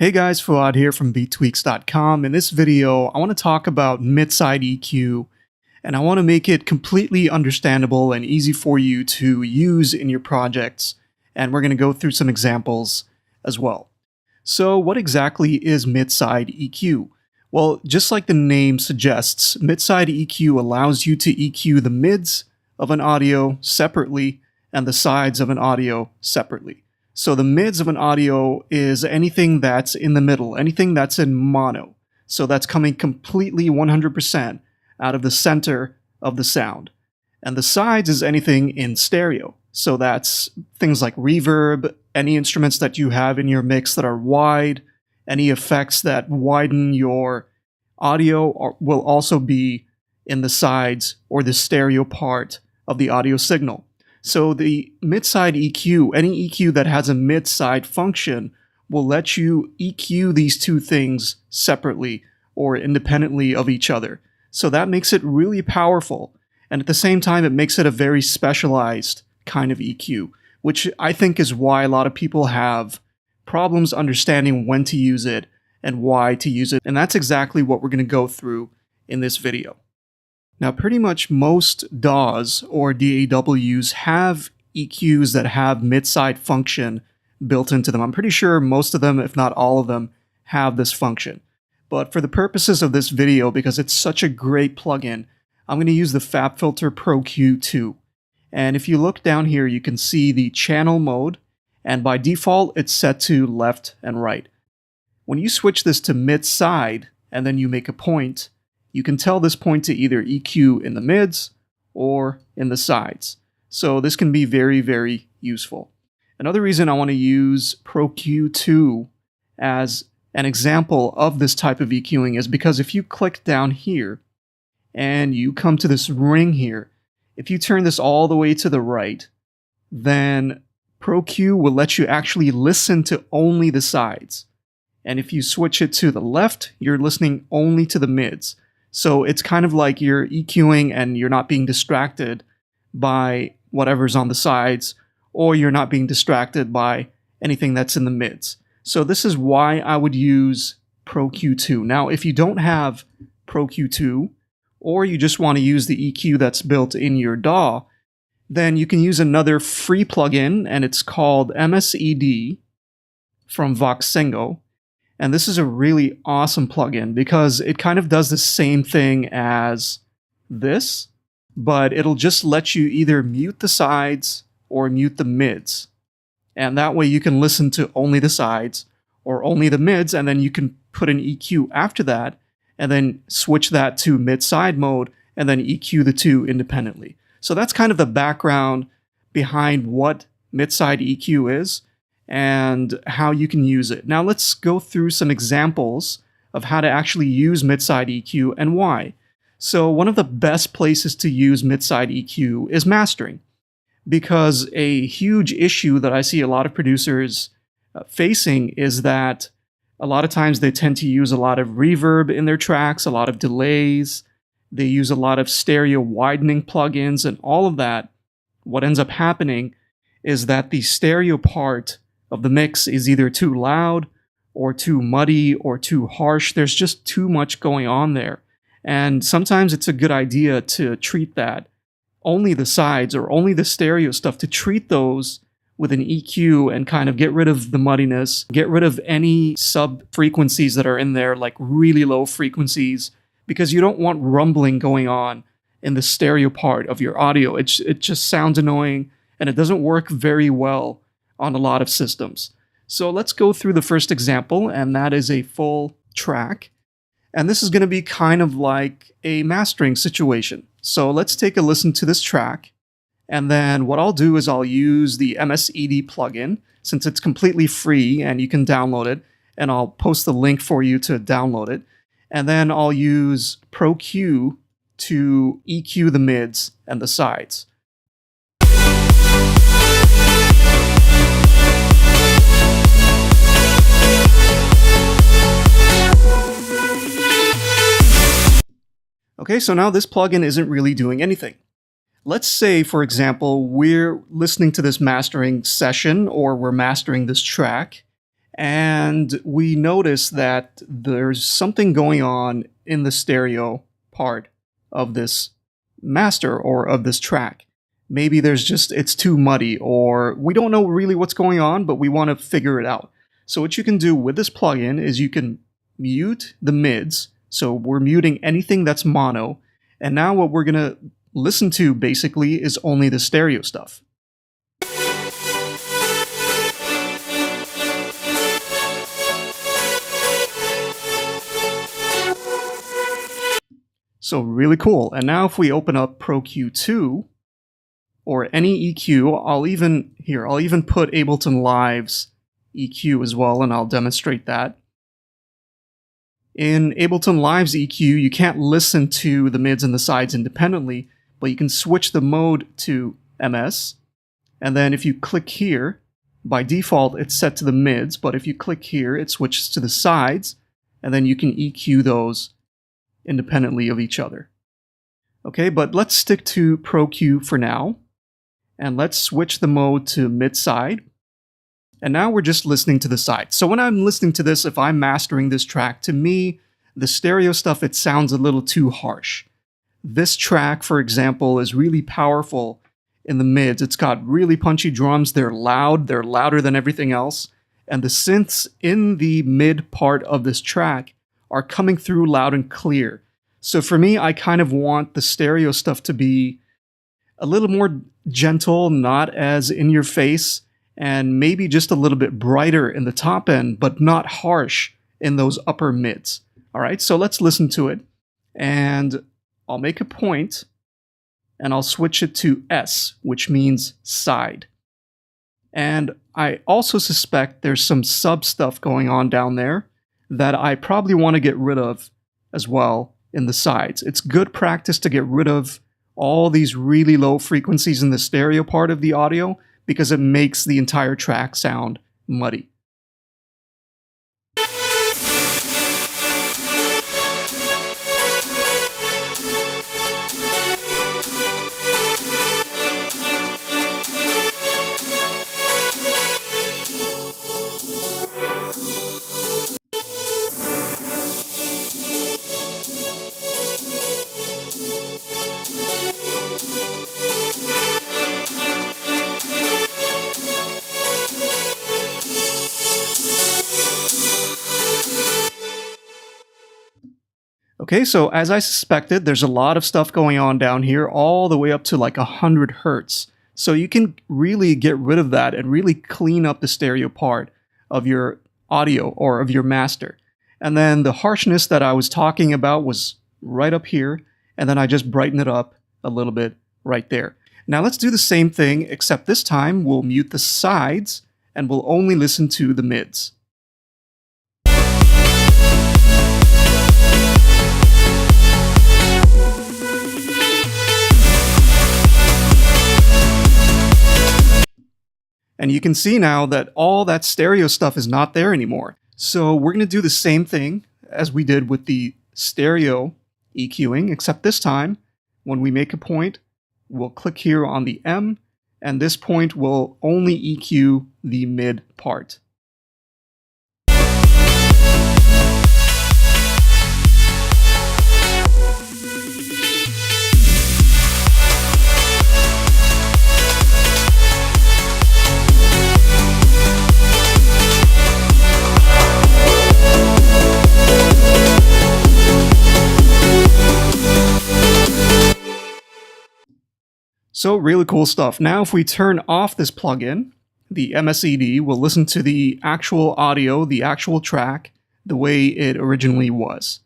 Hey guys, Fuad here from beattweaks.com. In this video, I want to talk about mid-side EQ, and I want to make it completely understandable and easy for you to use in your projects, and we're going to go through some examples as well. So what exactly is mid-side EQ? Well, just like the name suggests, mid-side EQ allows you to EQ the mids of an audio separately and the sides of an audio separately. So the mids of an audio is anything that's in the middle, anything that's in mono. So that's coming completely 100% out of the center of the sound. And the sides is anything in stereo. So that's things like reverb, any instruments that you have in your mix that are wide, any effects that widen your audio will also be in the sides or the stereo part of the audio signal. So the mid-side EQ, any EQ that has a mid-side function, will let you EQ these two things separately or independently of each other. So that makes it really powerful. And at the same time, it makes it a very specialized kind of EQ, which I think is why a lot of people have problems understanding when to use it and why to use it. And that's exactly what we're going to go through in this video. Now, pretty much most DAWs or DAWs have EQs that have mid-side function built into them. I'm pretty sure most of them, if not all of them, have this function. But for the purposes of this video, because it's such a great plugin, I'm going to use the FabFilter Pro Q2. And if you look down here, you can see the channel mode, and by default, it's set to left and right. When you switch this to mid-side, and then you make a point, you can tell this point to either EQ in the mids or in the sides. So this can be very, very useful. Another reason I want to use Pro Q2 as an example of this type of EQing is because if you click down here and you come to this ring here, if you turn this all the way to the right, then Pro Q will let you actually listen to only the sides. And if you switch it to the left, you're listening only to the mids. So it's kind of like you're EQing and you're not being distracted by whatever's on the sides, or you're not being distracted by anything that's in the mids. So this is why I would use Pro Q2. Now, if you don't have Pro Q2, or you just want to use the EQ that's built in your DAW, then you can use another free plugin, and it's called MSED from Voxengo. And this is a really awesome plugin because it kind of does the same thing as this, but it'll just let you either mute the sides or mute the mids. And that way you can listen to only the sides or only the mids, and then you can put an EQ after that and then switch that to mid-side mode and then EQ the two independently. So that's kind of the background behind what mid-side EQ is and how you can use it. Now let's go through some examples of how to actually use mid-side EQ and why. So one of the best places to use mid-side EQ is mastering, because a huge issue that I see a lot of producers facing is that a lot of times they tend to use a lot of reverb in their tracks, a lot of delays, they use a lot of stereo widening plugins, and all of that. What ends up happening is that the stereo part of the mix is either too loud or too muddy or too harsh. There's just too much going on there. And sometimes it's a good idea to treat that, only the sides or only the stereo stuff, to treat those with an EQ and kind of get rid of the muddiness, get rid of any sub-frequencies that are in there, like really low frequencies, because you don't want rumbling going on in the stereo part of your audio. It just sounds annoying and it doesn't work very well on a lot of systems. So let's go through the first example, and that is a full track. And this is going to be kind of like a mastering situation. So let's take a listen to this track. And then what I'll do is I'll use the MSED plugin, since it's completely free and you can download it. And I'll post the link for you to download it. And then I'll use Pro Q to EQ the mids and the sides. Okay, so now this plugin isn't really doing anything. Let's say, for example, we're listening to this mastering session or we're mastering this track, and we notice that there's something going on in the stereo part of this master or of this track. Maybe it's too muddy, or we don't know really what's going on, but we want to figure it out. So what you can do with this plugin is you can mute the mids. So we're muting anything that's mono. And now what we're going to listen to basically is only the stereo stuff. So really cool. And now if we open up Pro Q2 or any EQ, I'll even put Ableton Live's EQ as well, and I'll demonstrate that. In Ableton Live's EQ, you can't listen to the mids and the sides independently, but you can switch the mode to MS. And then if you click here, by default it's set to the mids, but if you click here, it switches to the sides, and then you can EQ those independently of each other. Okay, but let's stick to Pro Q for now, and let's switch the mode to mid-side. And now we're just listening to the side. So when I'm listening to this, if I'm mastering this track, to me, the stereo stuff, it sounds a little too harsh. This track, for example, is really powerful in the mids. It's got really punchy drums. They're loud. They're louder than everything else. And the synths in the mid part of this track are coming through loud and clear. So for me, I kind of want the stereo stuff to be a little more gentle, not as in your face, and maybe just a little bit brighter in the top end, but not harsh in those upper mids. All right, so let's listen to it. And I'll make a point, and I'll switch it to S, which means side. And I also suspect there's some sub stuff going on down there that I probably want to get rid of as well in the sides. It's good practice to get rid of all these really low frequencies in the stereo part of the audio because it makes the entire track sound muddy. Okay, so as I suspected, there's a lot of stuff going on down here, all the way up to like 100 hertz. So you can really get rid of that and really clean up the stereo part of your audio or of your master. And then the harshness that I was talking about was right up here, and then I just brighten it up a little bit right there. Now let's do the same thing, except this time we'll mute the sides and we'll only listen to the mids. And you can see now that all that stereo stuff is not there anymore. So we're going to do the same thing as we did with the stereo EQing, except this time, when we make a point, we'll click here on the M, and this point will only EQ the mid part. So really cool stuff. Now if we turn off this plugin, the MSED will listen to the actual audio, the actual track, the way it originally was.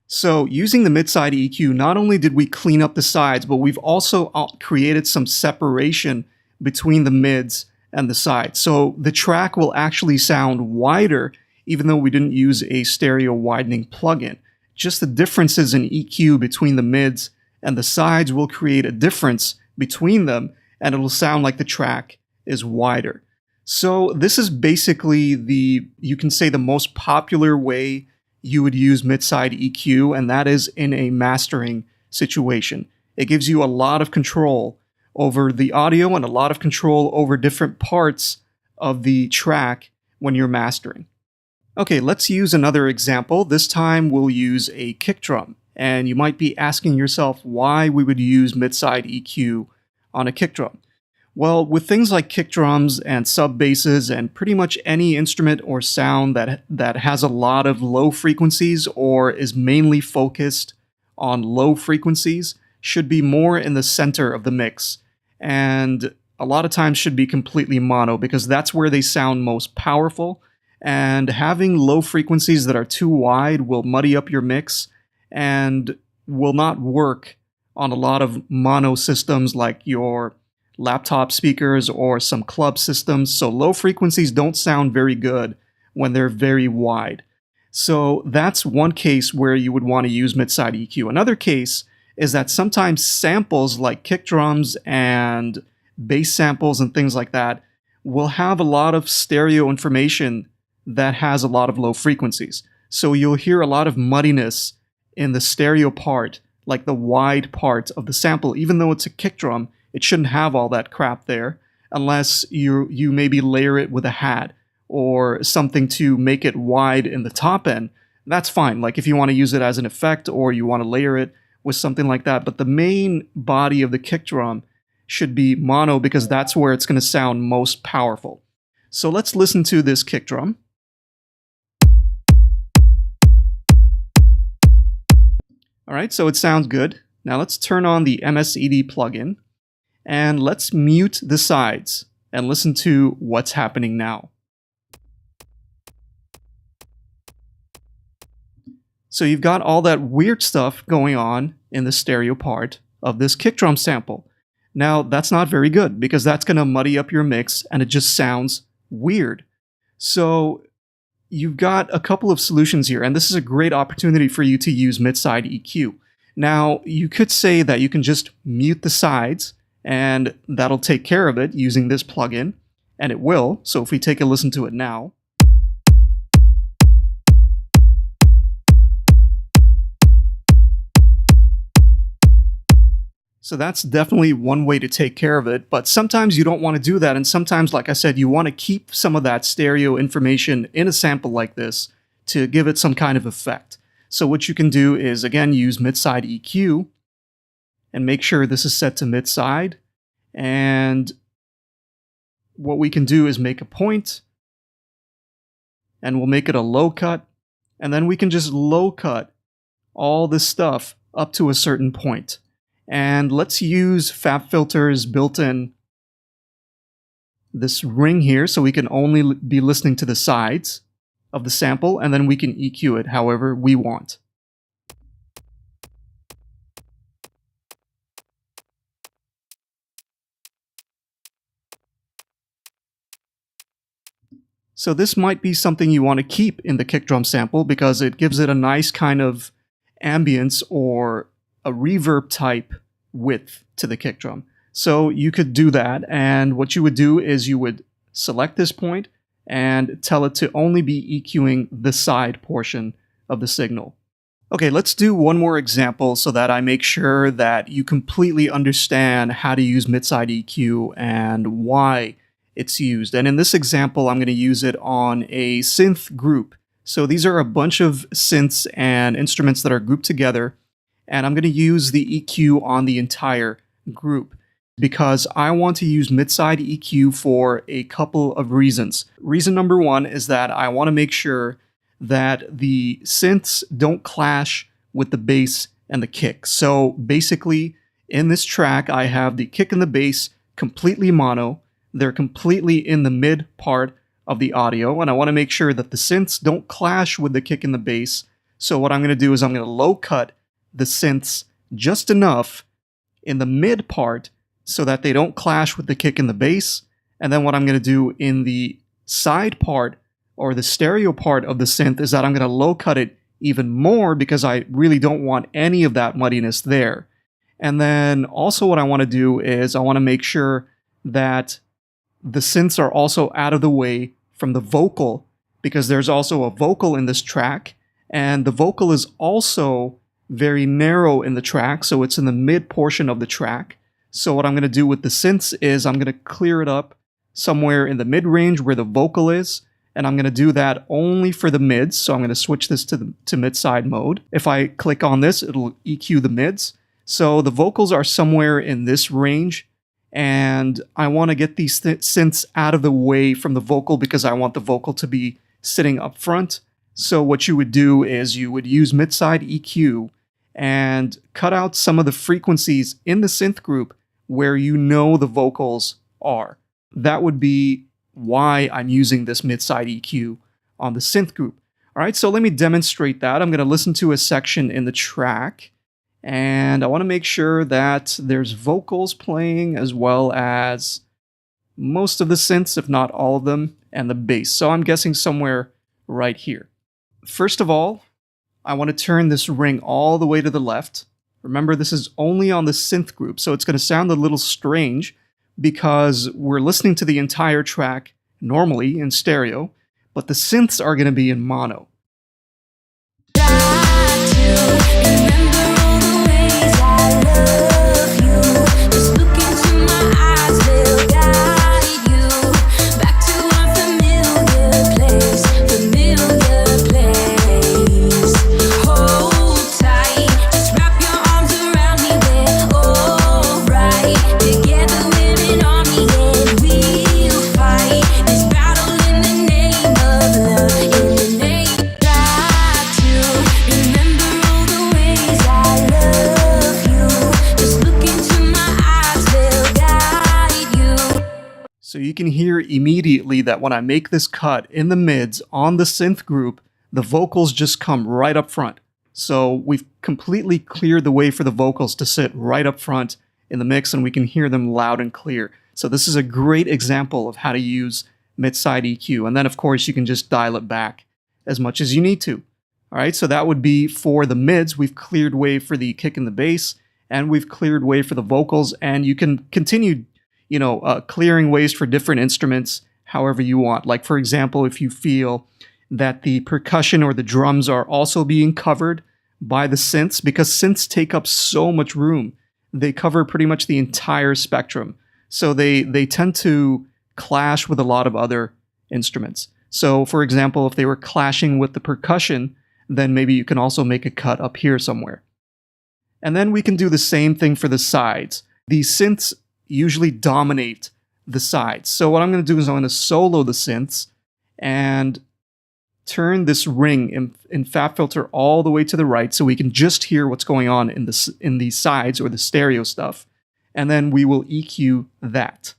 So using the mid-side EQ, not only did we clean up the sides, but we've also created some separation between the mids and the sides. So the track will actually sound wider even though we didn't use a stereo widening plugin. Just the differences in EQ between the mids and the sides will create a difference between them, and it'll sound like the track is wider. So this is basically you can say the most popular way you would use mid-side EQ, and that is in a mastering situation. It gives you a lot of control over the audio and a lot of control over different parts of the track when you're mastering. Okay, let's use another example. This time we'll use a kick drum. And you might be asking yourself why we would use mid-side EQ on a kick drum. Well, with things like kick drums and sub basses and pretty much any instrument or sound that has a lot of low frequencies or is mainly focused on low frequencies should be more in the center of the mix. And a lot of times should be completely mono because that's where they sound most powerful. And having low frequencies that are too wide will muddy up your mix and will not work on a lot of mono systems like your laptop speakers or some club systems. So low frequencies don't sound very good when they're very wide. So that's one case where you would want to use mid-side EQ. Another case is that sometimes samples like kick drums and bass samples and things like that will have a lot of stereo information that has a lot of low frequencies. So you'll hear a lot of muddiness in the stereo part, like the wide part of the sample. Even though it's a kick drum, it shouldn't have all that crap there unless you maybe layer it with a hat or something to make it wide in the top end. That's fine, like if you want to use it as an effect or you want to layer it with something like that. But the main body of the kick drum should be mono because that's where it's going to sound most powerful. So let's listen to this kick drum. All right, so it sounds good. Now let's turn on the MSED plugin and let's mute the sides and listen to what's happening now. So you've got all that weird stuff going on in the stereo part of this kick drum sample. Now that's not very good because that's going to muddy up your mix and it just sounds weird. So you've got a couple of solutions here, and this is a great opportunity for you to use mid-side EQ. Now, you could say that you can just mute the sides, and that'll take care of it using this plugin, and it will. So if we take a listen to it now. So that's definitely one way to take care of it, but sometimes you don't want to do that, and sometimes, like I said, you want to keep some of that stereo information in a sample like this to give it some kind of effect. So what you can do is, again, use mid-side EQ, and make sure this is set to mid-side, and what we can do is make a point, and we'll make it a low cut, and then we can just low cut all this stuff up to a certain point. And let's use FabFilter's built-in this ring here so we can only be listening to the sides of the sample, and then we can EQ it however we want. So this might be something you want to keep in the kick drum sample because it gives it a nice kind of ambience or a reverb type width to the kick drum. So you could do that, and what you would do is you would select this point and tell it to only be EQing the side portion of the signal. Okay, let's do one more example so that I make sure that you completely understand how to use mid-side EQ and why it's used. And in this example, I'm going to use it on a synth group. So these are a bunch of synths and instruments that are grouped together, and I'm going to use the EQ on the entire group because I want to use mid-side EQ for a couple of reasons. Reason number one is that I want to make sure that the synths don't clash with the bass and the kick. So basically, in this track, I have the kick and the bass completely mono. They're completely in the mid part of the audio, and I want to make sure that the synths don't clash with the kick and the bass. So what I'm going to do is I'm going to low cut the synths just enough in the mid part so that they don't clash with the kick and the bass. And then what I'm going to do in the side part or the stereo part of the synth is that I'm going to low cut it even more because I really don't want any of that muddiness there. And then also what I want to do is I want to make sure that the synths are also out of the way from the vocal because there's also a vocal in this track. And the vocal is also very narrow in the track, so it's in the mid portion of the track. So what I'm going to do with the synths is I'm going to clear it up somewhere in the mid range where the vocal is, and I'm going to do that only for the mids. So I'm going to switch this to mid-side mode. If I click on this, it'll EQ the mids. So the vocals are somewhere in this range, and I want to get these synths out of the way from the vocal because I want the vocal to be sitting up front. So what you would do is you would use mid-side EQ and cut out some of the frequencies in the synth group where you know the vocals are. That would be why I'm using this mid-side EQ on the synth group. All right, so let me demonstrate that. I'm going to listen to a section in the track, and I want to make sure that there's vocals playing as well as most of the synths, if not all of them, and the bass. So I'm guessing somewhere right here. First of all, I want to turn this ring all the way to the left. Remember, this is only on the synth group, so it's going to sound a little strange because we're listening to the entire track normally in stereo, but the synths are going to be in mono. So you can hear immediately that when I make this cut in the mids on the synth group, the vocals just come right up front. So we've completely cleared the way for the vocals to sit right up front in the mix, and we can hear them loud and clear. So this is a great example of how to use mid-side EQ. And then of course you can just dial it back as much as you need to. All right, so that would be for the mids. We've cleared way for the kick and the bass, and we've cleared way for the vocals, and you can continue clearing ways for different instruments however you want. Like, for example, if you feel that the percussion or the drums are also being covered by the synths, because synths take up so much room. They cover pretty much the entire spectrum. So they tend to clash with a lot of other instruments. So, for example, if they were clashing with the percussion, then maybe you can also make a cut up here somewhere. And then we can do the same thing for the sides. The synths usually dominate the sides. So what I'm going to do is I'm going to solo the synths and turn this ring in Fat Filter all the way to the right so we can just hear what's going on in the sides or the stereo stuff. And then we will EQ that.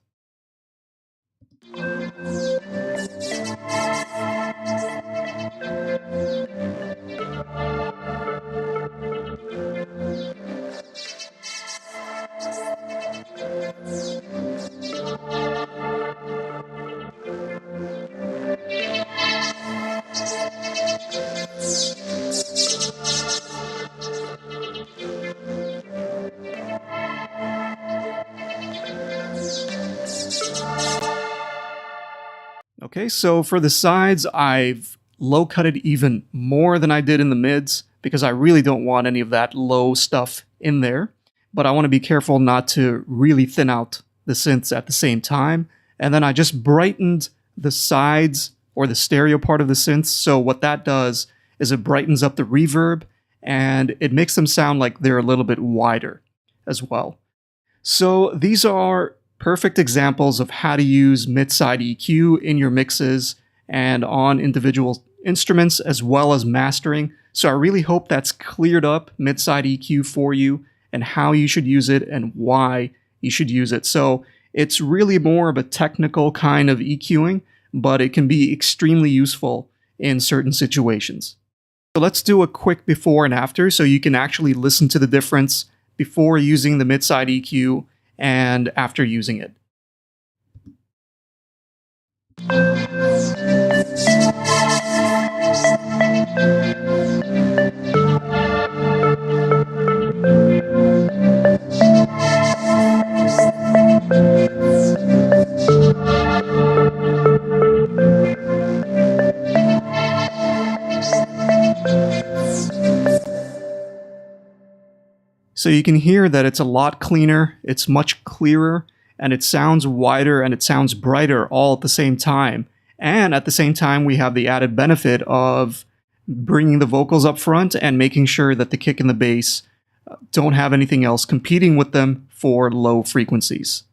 Okay, so for the sides, I've low-cut it even more than I did in the mids because I really don't want any of that low stuff in there. But I want to be careful not to really thin out the synths at the same time. And then I just brightened the sides or the stereo part of the synths. So what that does is it brightens up the reverb and it makes them sound like they're a little bit wider as well. So these are perfect examples of how to use mid-side EQ in your mixes and on individual instruments as well as mastering. So I really hope that's cleared up mid-side EQ for you and how you should use it and why you should use it. So it's really more of a technical kind of EQing, but it can be extremely useful in certain situations. So let's do a quick before and after so you can actually listen to the difference before using the mid-side EQ and after using it. So you can hear that it's a lot cleaner, it's much clearer, and it sounds wider and it sounds brighter all at the same time. And at the same time, we have the added benefit of bringing the vocals up front and making sure that the kick and the bass don't have anything else competing with them for low frequencies.